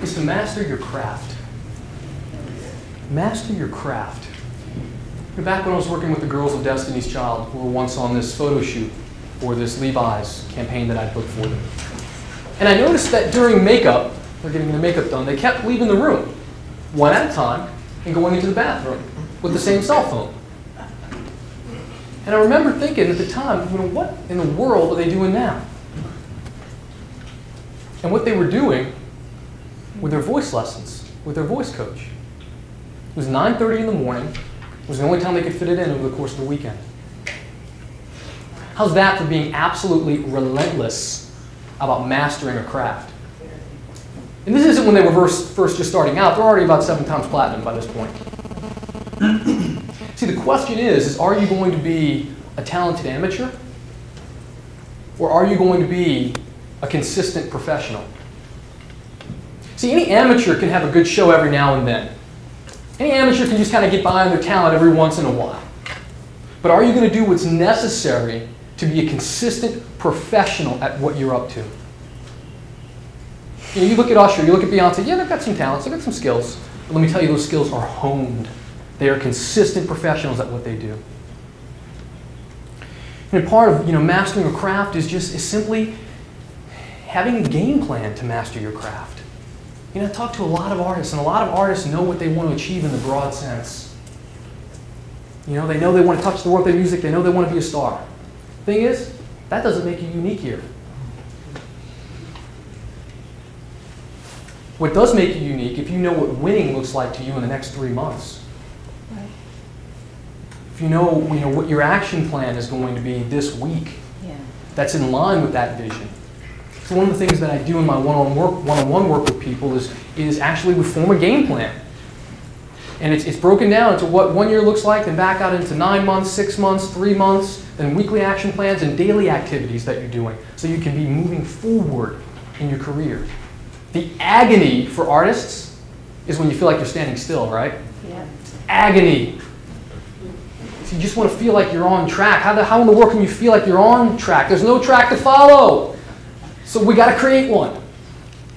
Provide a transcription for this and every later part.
is to master your craft. Master your craft. Back when I was working with the girls of Destiny's Child, who were once on this photo shoot for this Levi's campaign that I booked for them. And I noticed that during makeup, they're getting their makeup done, they kept leaving the room, one at a time, and going into the bathroom with the same cell phone. And I remember thinking at the time, what in the world are they doing now? And what they were doing were their voice lessons with their voice coach. It was 9:30 in the morning. It was the only time they could fit it in over the course of the weekend. How's that for being absolutely relentless about mastering a craft? And this isn't when they were first just starting out. They're already about 7 times platinum by this point. See, the question is are you going to be a talented amateur? Or are you going to be a consistent professional? See, any amateur can have a good show every now and then. Any amateur can just kind of get by on their talent every once in a while. But are you going to do what's necessary to be a consistent professional at what you're up to? You look at Usher, you look at Beyonce, yeah, they've got some talents, they've got some skills. But let me tell you, those skills are honed. They are consistent professionals at what they do. And part of mastering a craft is simply having a game plan to master your craft. I talk to a lot of artists, and a lot of artists know what they want to achieve in the broad sense. They know they want to touch the world with their music, they know they want to be a star. Thing is, that doesn't make you unique here. What does make you unique, if you know what winning looks like to you in the next 3 months. Right. If you know what your action plan is going to be this week, that's in line with that vision. So one of the things that I do in my one-on-one work with people is actually we form a game plan. And it's broken down into what 1 year looks like, then back out into 9 months, 6 months, 3 months, then weekly action plans and daily activities that you're doing so you can be moving forward in your career. The agony for artists is when you feel like you're standing still, right? Yeah. Agony. So you just want to feel like you're on track. How in the world can you feel like you're on track? There's no track to follow. So we got to create one.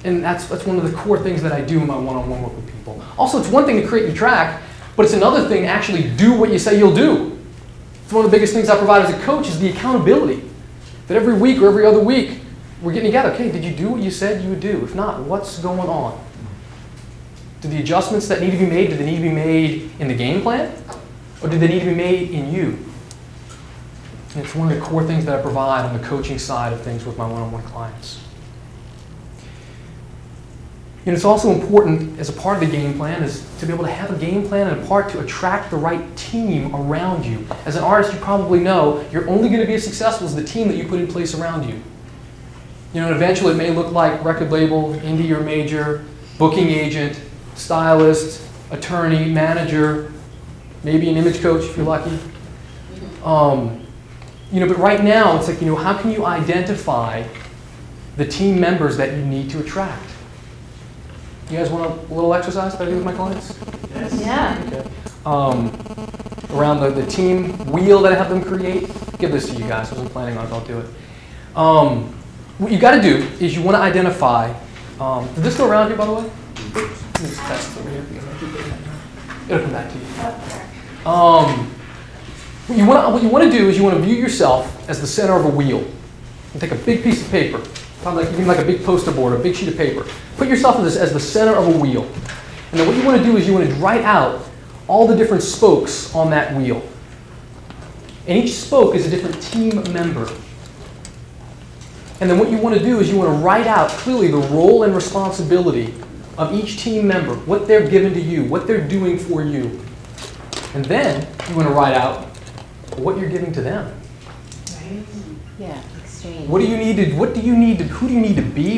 And that's one of the core things that I do in my one-on-one work with people. Also, it's one thing to create your track, but it's another thing to actually do what you say you'll do. It's one of the biggest things I provide as a coach is the accountability. That every week or every other week, we're getting together. Okay, did you do what you said you would do? If not, what's going on? Do the adjustments that need to be made, do they need to be made in the game plan? Or do they need to be made in you? And it's one of the core things that I provide on the coaching side of things with my one-on-one clients. And it's also important as a part of the game plan is to be able to have a game plan and a part to attract the right team around you. As an artist, you probably know you're only going to be as successful as the team that you put in place around you. And eventually it may look like record label, indie or major, booking agent, stylist, attorney, manager, maybe an image coach if you're lucky. But right now it's like, how can you identify the team members that you need to attract? You guys want a little exercise that I do with my clients? Yes. Yeah. Okay. Around the team wheel that I have them create. Give this to you guys. I wasn't planning on it. I'll do it. What you got to do is you want to identify. Did this go around here, by the way? Let me just test it over here. It'll come back to you. What you want to do is you want to view yourself as the center of a wheel. You take a big piece of paper, probably like a big poster board, a big sheet of paper. Put yourself as the center of a wheel. And then what you want to do is you want to write out all the different spokes on that wheel. And each spoke is a different team member. And then what you want to do is you want to write out clearly the role and responsibility of each team member, what they're given to you, what they're doing for you. And then you want to write out what you're giving to them. Right. Yeah, exchange. Who do you need to be?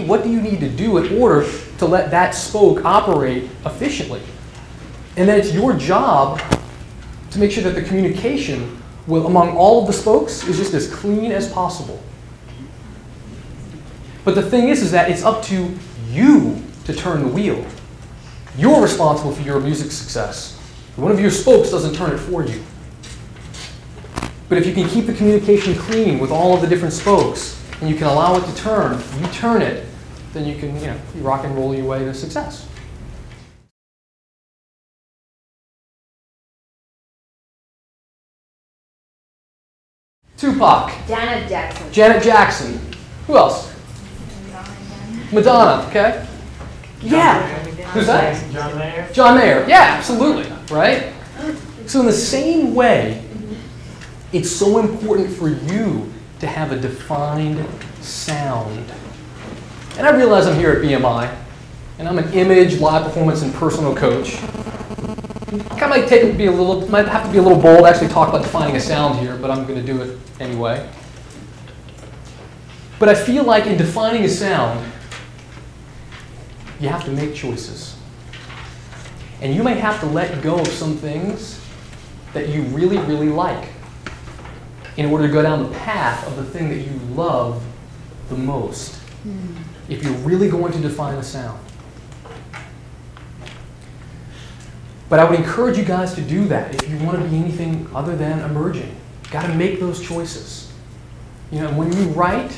What do you need to do in order to let that spoke operate efficiently? And then it's your job to make sure that the communication among all of the spokes is just as clean as possible. But the thing is that it's up to you to turn the wheel. You're responsible for your music success. One of your spokes doesn't turn it for you. But if you can keep the communication clean with all of the different spokes, and you can allow it to turn, you turn it, then you can, you rock and roll your way to success. Tupac. Janet Jackson. Janet Jackson. Who else? Madonna, okay? Yeah. Who's that? John Mayer. John Mayer. Yeah, absolutely. Right? So in the same way, it's so important for you to have a defined sound. And I realize I'm here at BMI, and I'm an image, live performance, and personal coach. I might have to be a little bold, actually talk about defining a sound here, but I'm going to do it anyway. But I feel like in defining a sound, you have to make choices. And you may have to let go of some things that you really, really like in order to go down the path of the thing that you love the most. If you're really going to define a sound. But I would encourage you guys to do that if you want to be anything other than emerging. You've got to make those choices. When you write,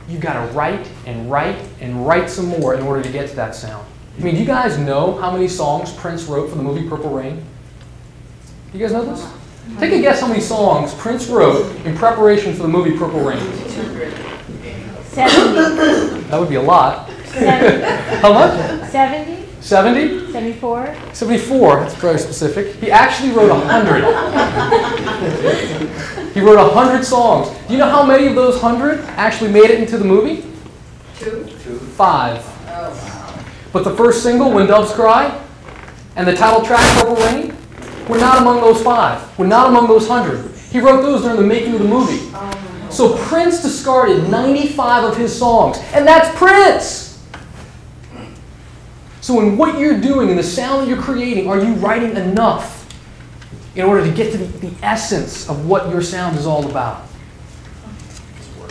you've got to write and write and write some more in order to get to that sound. I mean, do you guys know how many songs Prince wrote for the movie Purple Rain? You guys know this? Take a guess how many songs Prince wrote in preparation for the movie Purple Rain. 70. That would be a lot. 70. How much? 70. 70? 74. 74, that's very specific. He actually wrote 100. He wrote 100 songs. Do you know how many of those 100 actually made it into the movie? 2. 5. Oh, wow. But the first single, When Doves Cry, and the title track, Purple Rain, were not among those 5. Were not among those 100. He wrote those during the making of the movie. So Prince discarded 95 of his songs, and that's Prince! So in what you're doing, in the sound that you're creating, are you writing enough in order to get to the essence of what your sound is all about?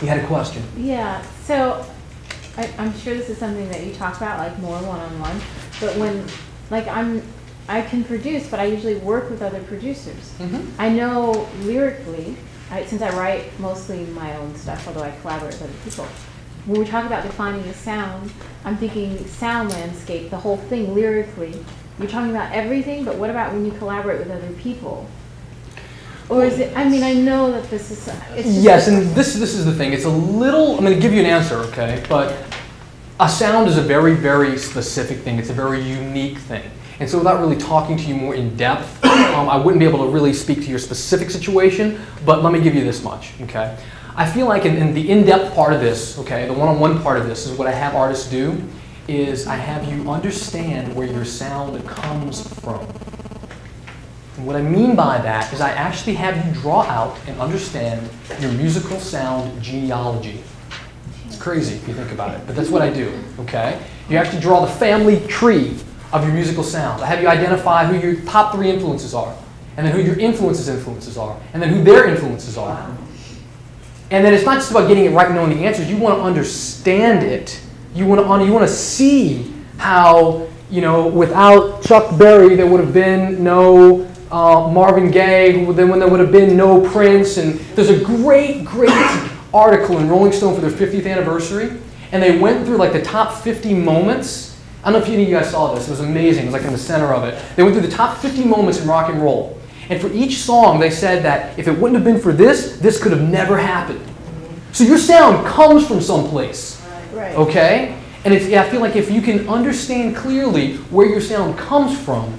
You had a question? Yeah, so I'm sure this is something that you talk about, like more one-on-one, but when, like I can produce, but I usually work with other producers. I know lyrically, since I write mostly my own stuff, although I collaborate with other people. When we talk about defining the sound, I'm thinking sound landscape, the whole thing lyrically. You're talking about everything, but what about when you collaborate with other people? Or is it, I mean, I know that this is... Yes, and this is the thing. It's a little, I'm going to give you an answer, okay? But a sound is a very, very specific thing. It's a very unique thing. And so without really talking to you more in depth, I wouldn't be able to really speak to your specific situation, but let me give you this much, okay? I feel like in the in-depth part of this, okay, the one-on-one part of this is what I have artists do, is I have you understand where your sound comes from. And what I mean by that is I actually have you draw out and understand your musical sound genealogy. It's crazy if you think about it, but that's what I do, okay? You actually draw the family tree of your musical sound. I have you identify who your top 3 influences are, and then who your influences are, and then who their influences are. And then it's not just about getting it right and knowing the answers. You want to understand it. You want to see how, without Chuck Berry, there would have been no Marvin Gaye, then when there would have been no Prince. And there's a great, great article in Rolling Stone for their 50th anniversary. And they went through like the top 50 moments. I don't know if any of you guys saw this. It was amazing. It was like in the center of it. They went through the top 50 moments in rock and roll. And for each song, they said that if it wouldn't have been for this, this could have never happened. So your sound comes from someplace, okay? And I feel like if you can understand clearly where your sound comes from,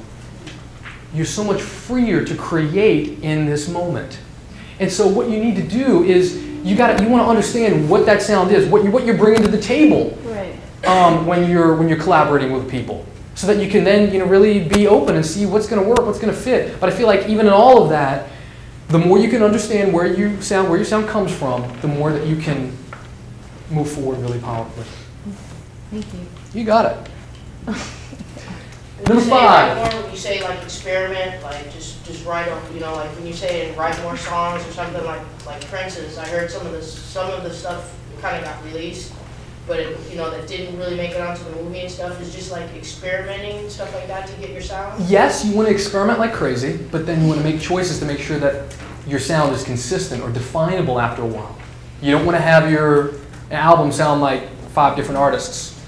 you're so much freer to create in this moment. And so what you need to do is you want to understand what that sound is, what you're bringing to the table when you're collaborating with people. So that you can then really be open and see what's going to work, what's going to fit. But I feel like even in all of that, the more you can understand where your sound comes from, the more that you can move forward really powerfully. Thank you. You got it. Number 5. When you say like experiment, like just write on, like when you say write more songs or something like Prince's. I heard some of the stuff kind of got released. But that didn't really make it onto the movie and stuff, is just like experimenting and stuff like that to get your sound? Yes, you want to experiment like crazy, but then you want to make choices to make sure that your sound is consistent or definable after a while. You don't want to have your album sound like 5 different artists,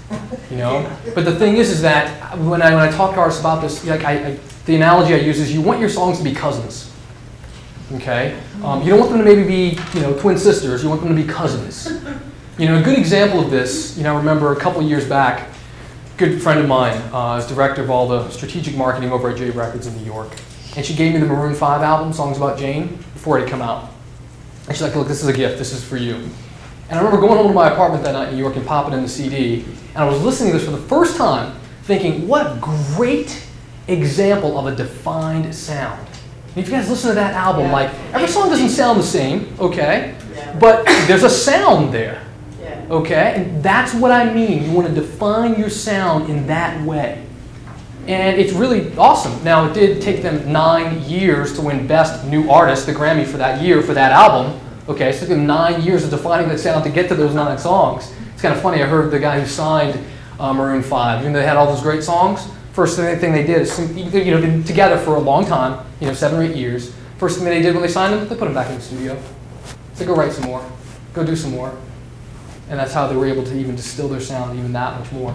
you know? But the thing is that when I talk to artists about this, like the analogy I use is you want your songs to be cousins, okay? You don't want them to maybe be, you know, twin sisters, you want them to be cousins. You know, a good example of this, you know, I remember a couple years back, a good friend of mine is director of all the strategic marketing over at J Records in New York. And she gave me the Maroon 5 album, Songs About Jane, before it had come out. And she's like, look, this is a gift, this is for you. And I remember going home to my apartment that night in New York and popping in the CD, and I was listening to this for the first time, thinking, what a great example of a defined sound. And if you guys listen to that album, like, every song doesn't sound the same, okay? But there's a sound there, okay? And that's what I mean. You want to define your sound in that way. And it's really awesome. Now, it did take them 9 years to win Best New Artist, the Grammy for that year, for that album. Okay, so it took them 9 years of defining that sound to get to those 9 songs. It's kind of funny, I heard the guy who signed Maroon 5, even though they had all those great sons, first thing they did is, you know, been together for a long time, you know, 7 or 8 years. First thing they did when they signed them, they put them back in the studio. So go write some more, go do some more. And that's how they were able to even distill their sound even that much more.